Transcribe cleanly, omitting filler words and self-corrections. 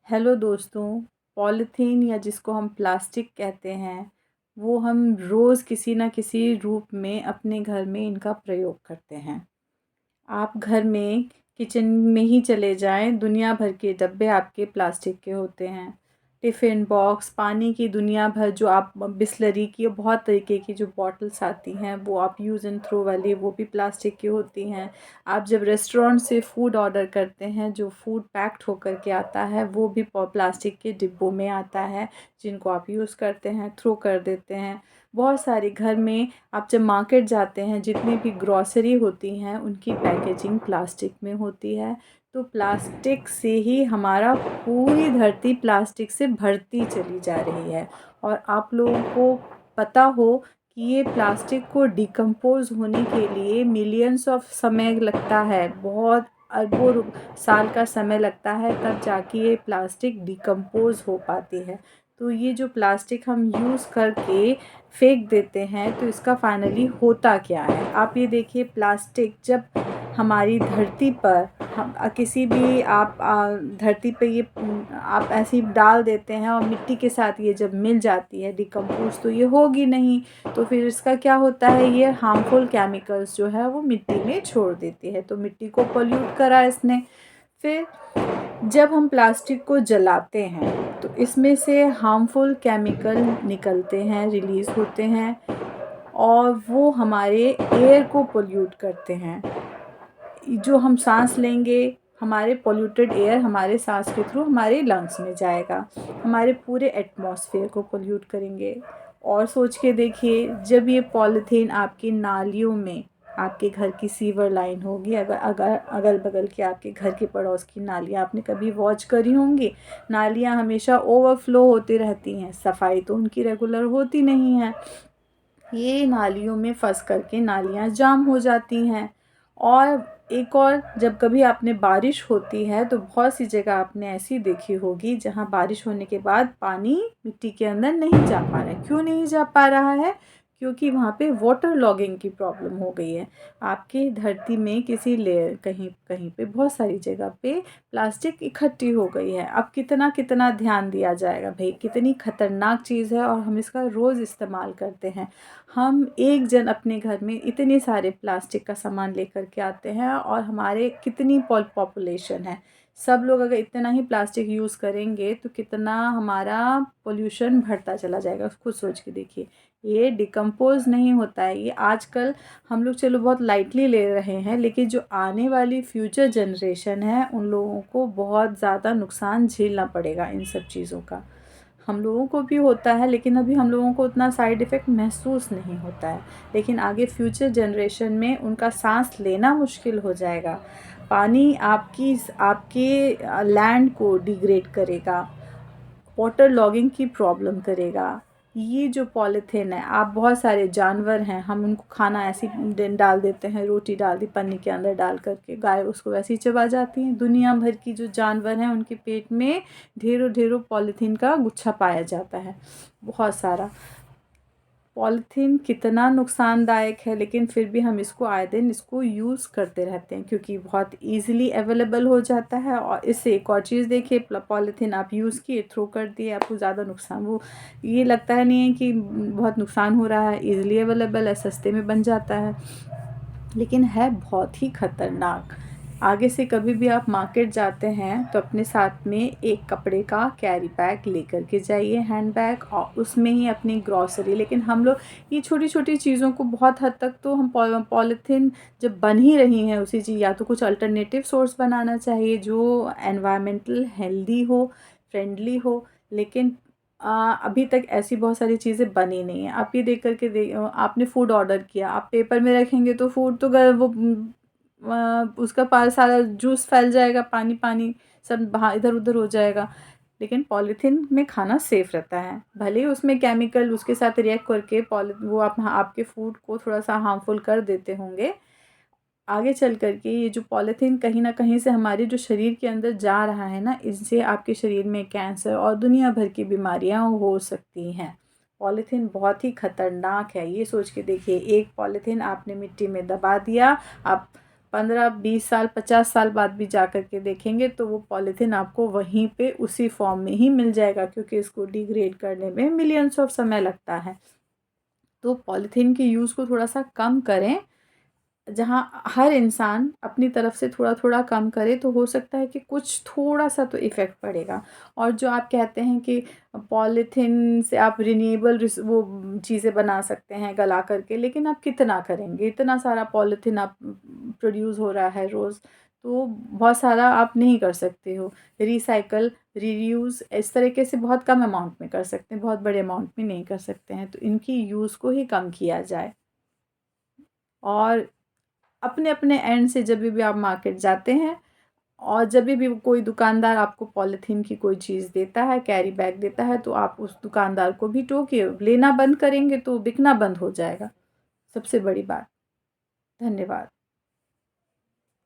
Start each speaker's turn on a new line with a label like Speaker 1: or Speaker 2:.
Speaker 1: Hello दोस्तों। Polythene या जिसको हम प्लास्टिक कहते हैं, वो हम रोज़ किसी न किसी रूप में अपने घर में इनका प्रयोग करते हैं। आप घर में किचन में ही चले जाएँ, दुनिया भर के डब्बे आपके प्लास्टिक के होते हैं। टिफ़िन बॉक्स, पानी की दुनिया भर जो आप बिसलरी की बहुत तरीके की जो बॉटल्स आती हैं, वो आप यूज़ एंड थ्रो वाली, वो भी प्लास्टिक की होती हैं। आप जब रेस्टोरेंट से फ़ूड ऑर्डर करते हैं, जो फ़ूड पैक्ड होकर के आता है, वो भी प्लास्टिक के डिब्बों में आता है, जिनको आप यूज़ करते हैं, थ्रो कर देते हैं। बहुत सारी घर में आप जब मार्केट जाते हैं, जितनी भी ग्रॉसरी होती हैं उनकी पैकेजिंग प्लास्टिक में होती है। तो प्लास्टिक से ही हमारा पूरी धरती प्लास्टिक से भरती चली जा रही है। और आप लोगों को पता हो कि ये प्लास्टिक को डिकम्पोज़ होने के लिए मिलियंस ऑफ समय लगता है, बहुत अरबों साल का समय लगता है, तब जाके ये प्लास्टिक डिकम्पोज़ हो पाती है। तो ये जो प्लास्टिक हम यूज़ करके फेंक देते हैं, तो इसका फाइनली होता क्या है? आप ये देखिए, प्लास्टिक जब हमारी धरती पर हम किसी भी आप धरती पे ये आप ऐसे ही डाल देते हैं और मिट्टी के साथ ये जब मिल जाती है डिकम्पोज़, तो ये होगी नहीं। तो फिर इसका क्या होता है, ये हार्मफुल केमिकल्स जो है वो मिट्टी में छोड़ देती है, तो मिट्टी को पॉल्यूट करा इसने। फिर जब हम प्लास्टिक को जलाते हैं, तो इसमें से हार्मफुल केमिकल निकलते हैं, रिलीज़ होते हैं, और वो हमारे एयर को पोल्यूट करते हैं। जो हम सांस लेंगे, हमारे पोल्यूटेड एयर हमारे सांस के थ्रू हमारे लंग्स में जाएगा, हमारे पूरे एटमॉस्फेयर को पोल्यूट करेंगे। और सोच के देखिए, जब ये पॉलीथीन आपकी नालियों में, आपके घर की सीवर लाइन होगी, अगर अगर अगल बगल के आपके घर के पड़ोस की नालियाँ आपने कभी वॉच करी होंगी, नालियाँ हमेशा ओवरफ्लो होती रहती हैं, सफाई तो उनकी रेगुलर होती नहीं है। ये नालियों में फंस करके नालियाँ जाम हो जाती हैं। और एक और, जब कभी आपने बारिश होती है, तो बहुत सी जगह आपने ऐसी देखी होगी जहाँ बारिश होने के बाद पानी मिट्टी के अंदर नहीं जा पा रहा है। क्यों नहीं जा पा रहा है? क्योंकि वहाँ पे वाटर लॉगिंग की प्रॉब्लम हो गई है। आपकी धरती में किसी लेयर, कहीं कहीं पे, बहुत सारी जगह पे प्लास्टिक इकट्ठी हो गई है। अब कितना कितना ध्यान दिया जाएगा भाई, कितनी खतरनाक चीज़ है, और हम इसका रोज़ इस्तेमाल करते हैं। हम एक जन अपने घर में इतने सारे प्लास्टिक का सामान लेकर के आते हैं, और हमारे कितनी पॉपुलेशन है। सब लोग अगर इतना ही प्लास्टिक यूज़ करेंगे, तो कितना हमारा पोल्यूशन बढ़ता चला जाएगा, खुद सोच के देखिए। ये डिकम्पोज़ नहीं होता है। ये आजकल हम लोग चलो बहुत लाइटली ले रहे हैं, लेकिन जो आने वाली फ्यूचर जनरेशन है, उन लोगों को बहुत ज़्यादा नुकसान झेलना पड़ेगा इन सब चीज़ों का। हम लोगों को भी होता है, लेकिन अभी हम लोगों को उतना साइड इफ़ेक्ट महसूस नहीं होता है। लेकिन आगे फ्यूचर जनरेशन में उनका साँस लेना मुश्किल हो जाएगा। पानी आपके लैंड को डिग्रेड करेगा, वाटर लॉगिंग की प्रॉब्लम करेगा। ये जो पॉलीथीन है, आप बहुत सारे जानवर हैं, हम उनको खाना ऐसे ही डाल देते हैं, रोटी डाल दी पन्नी के अंदर डाल करके, गाय उसको वैसे ही चबा जाती हैं। दुनिया भर की जो जानवर हैं, उनके पेट में ढेरों ढेरों पॉलीथीन का गुच्छा पाया जाता है, बहुत सारा। पॉलीथीन कितना नुकसानदायक है, लेकिन फिर भी हम इसको आए दिन इसको यूज़ करते रहते हैं, क्योंकि बहुत ईज़िली अवेलेबल हो जाता है। और इससे एक और चीज़ देखिए, पॉलीथीन आप यूज़ किए, थ्रो कर दिए, आपको ज़्यादा नुकसान, वो ये लगता है नहीं है कि बहुत नुकसान हो रहा है, ईज़िली अवेलेबल है, सस्ते में बन जाता है, लेकिन है बहुत ही खतरनाक। आगे से कभी भी आप मार्केट जाते हैं, तो अपने साथ में एक कपड़े का कैरी बैग लेकर के जाइए, हैंड बैग, और उसमें ही अपनी ग्रॉसरी। लेकिन हम लोग ये छोटी-छोटी चीज़ों को बहुत हद तक तो हम पॉलीथीन जब बन ही रही हैं उसी चीज़, या तो कुछ अल्टरनेटिव सोर्स बनाना चाहिए जो एनवायरमेंटल हेल्दी हो, फ्रेंडली हो। लेकिन अभी तक ऐसी बहुत सारी चीज़ें बनी नहीं हैं। आप ये देख कर के आपने फ़ूड ऑर्डर किया, आप पेपर में रखेंगे तो फ़ूड तो वो उसका सारा जूस फैल जाएगा, पानी-पानी सब बाहर इधर-उधर हो जाएगा। लेकिन पॉलीथीन में खाना सेफ़ रहता है। भले ही उसमें केमिकल उसके साथ रिएक्ट करके वो आपके फूड को थोड़ा-सा हार्मफुल कर देते होंगे। आगे चल कर के ये जो पॉलीथीन कहीं न कहीं से हमारे जो शरीर के अंदर जा रहा है ना, इससे आपके शरीर में कैंसर और दुनिया भर की बीमारियाँ हो सकती हैं। पॉलीथीन बहुत ही खतरनाक है। ये सोच के देखिए, एक पॉलीथीन आपने मिट्टी में दबा दिया, आप 15-20 साल 50 साल बाद भी जा कर के देखेंगे तो वो पॉलीथीन आपको वहीं पे उसी फॉर्म में ही मिल जाएगा, क्योंकि इसको डिग्रेड करने में मिलियंस ऑफ समय लगता है। तो पॉलीथीन के यूज़ को थोड़ा सा कम करें। जहाँ हर इंसान अपनी तरफ से थोड़ा-थोड़ा कम करे तो हो सकता है कि कुछ थोड़ा-सा तो इफ़ेक्ट पड़ेगा। और जो आप कहते हैं कि पॉलीथीन से आप रिन्यूएबल वो चीज़ें बना सकते हैं गला करके, लेकिन आप कितना करेंगे? इतना सारा पॉलीथीन आप प्रोड्यूस हो रहा है रोज़, तो बहुत सारा आप नहीं कर सकते हो। रिसाइकल, रीयूज़ इस तरीके से बहुत कम अमाउंट में कर सकते हैं, बहुत बड़े अमाउंट में नहीं कर सकते हैं। तो इनकी यूज़ को ही कम किया जाए। और अपने-अपने एंड से जभी भी आप मार्केट जाते हैं और जभी भी कोई दुकानदार आपको पॉलीथीन की कोई चीज़ देता है, कैरी बैग देता है, तो आप उस दुकानदार को भी टोकिए। लेना बंद करेंगे तो बिकना बंद हो जाएगा, सबसे बड़ी बात। धन्यवाद।